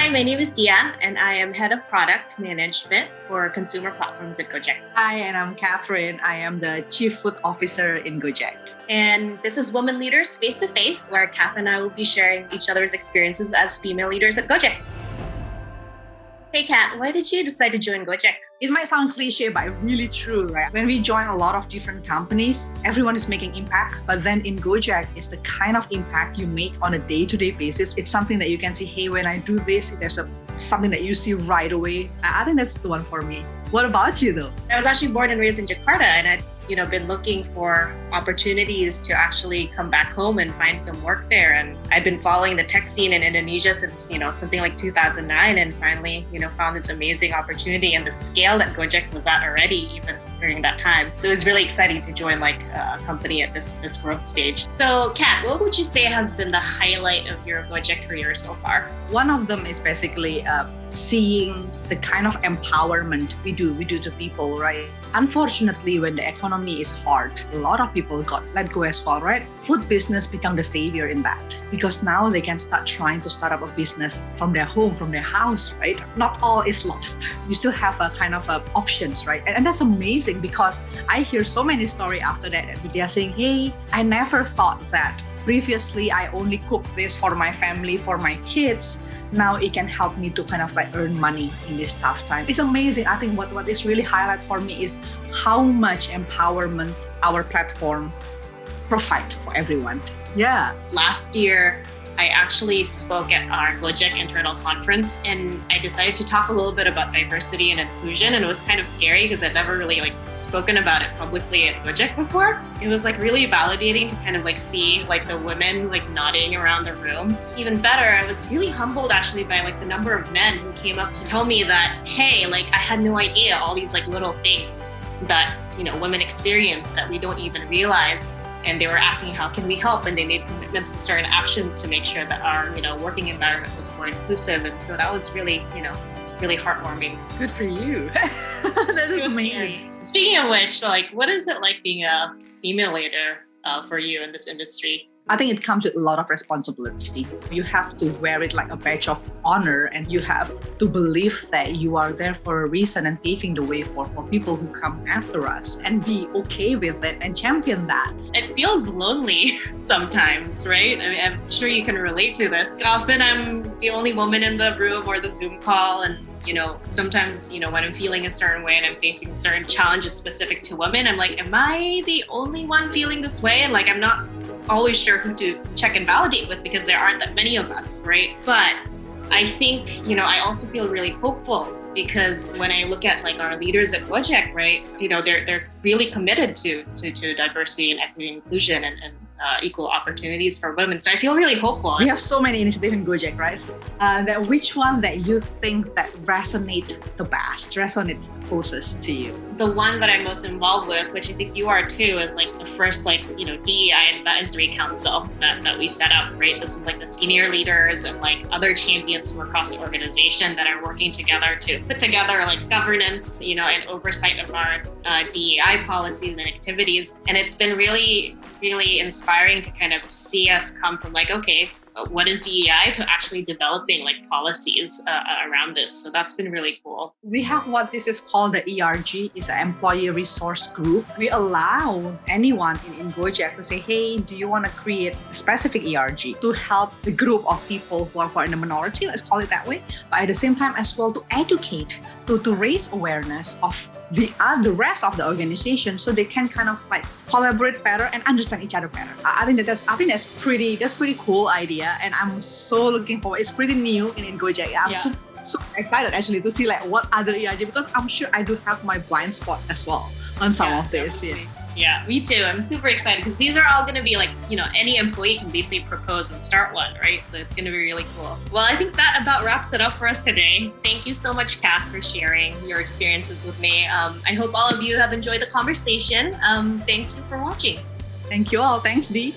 Hi, my name is Dian, and I am Head of Product Management for Consumer Platforms at Gojek. Hi, and I'm Catherine. I am the Chief Food Officer in Gojek. And this is Women Leaders Face to Face, where Kath and I will be sharing each other's experiences as female leaders at Gojek. Hey Kat, why did you decide to join Gojek? It might sound cliche, but really true, right? When we join a lot of different companies, everyone is making impact. But then in Gojek, it's the kind of impact you make on a day-to-day basis. It's something that you can see, hey, when I do this, there's something that you see right away. I think that's the one for me. What about you though? I was actually born and raised in Jakarta, and I'd been looking for opportunities to actually come back home and find some work there. And I've been following the tech scene in Indonesia since something like 2009, and finally found this amazing opportunity and the scale that Gojek was at already even during that time. So it was really exciting to join a company at this growth stage. So Kat, what would you say has been the highlight of your Gojek career so far? One of them is basically seeing the kind of empowerment we do to people, right? Unfortunately, when the economy is hard, a lot of people got let go as well, right? Food business become the savior in that because now they can start trying to start up a business from their home, from their house, right? Not all is lost. You still have a kind of options, right? And that's amazing because I hear so many stories after that. They are saying, hey, I never thought that. Previously, I only cook this for my family, for my kids. Now it can help me to kind of earn money in this tough time. It's amazing. I think what is really highlight for me is how much empowerment our platform provide for everyone. Yeah. Last year, I actually spoke at our Gojek internal conference, and I decided to talk a little bit about diversity and inclusion. And it was kind of scary because I've never really spoken about it publicly at Gojek before. It was really validating to kind of see the women nodding around the room. Even better, I was really humbled actually by the number of men who came up to tell me that, hey, I had no idea all these little things that women experience that we don't even realize. And they were asking how can we help, and they made commitments to certain actions to make sure that our working environment was more inclusive. And so that was really really heartwarming. Good for you. That is amazing. Scary. Speaking of which, what is it like being a female leader for you in this industry? I think it comes with a lot of responsibility. You have to wear it like a badge of honor, and you have to believe that you are there for a reason and paving the way for people who come after us, and be okay with it and champion that. It feels lonely sometimes, right? I mean, I'm sure you can relate to this. Often I'm the only woman in the room or the Zoom call, and sometimes, when I'm feeling a certain way and I'm facing certain challenges specific to women, I'm like, am I the only one feeling this way? And I'm not always sure who to check and validate with because there aren't that many of us, right? But I think, I also feel really hopeful because when I look at our leaders at Gojek, right, they're really committed to diversity and equity and inclusion and equal opportunities for women. So I feel really hopeful. We have so many initiatives in Gojek, right? That which one that you think that resonate closest to you? The one that I'm most involved with, which I think you are too, is the first DEI advisory council that we set up, right? This is the senior leaders and other champions from across the organization that are working together to put together governance, and oversight of our DEI policies and activities. And it's been really, really inspiring to kind of see us come from okay, what is DEI to actually developing policies around this. So that's been really cool. We have what this is called the ERG, is an employee resource group. We allow anyone in Gojek to say, hey, do you want to create a specific ERG to help the group of people who are in the minority, let's call it that way, but at the same time as well to educate, to raise awareness of the rest of the organization so they can kind of collaborate better and understand each other better. I think that's pretty cool idea, and I'm so looking forward. It's pretty new in Gojek. I'm so excited actually to see what other ERG, because I'm sure I do have my blind spot as well on some of this. Yeah, me too. I'm super excited because these are all going to be any employee can basically propose and start one, right? So it's going to be really cool. Well, I think that about wraps it up for us today. Thank you so much, Kath, for sharing your experiences with me. I hope all of you have enjoyed the conversation. Thank you for watching. Thank you all. Thanks, Dee.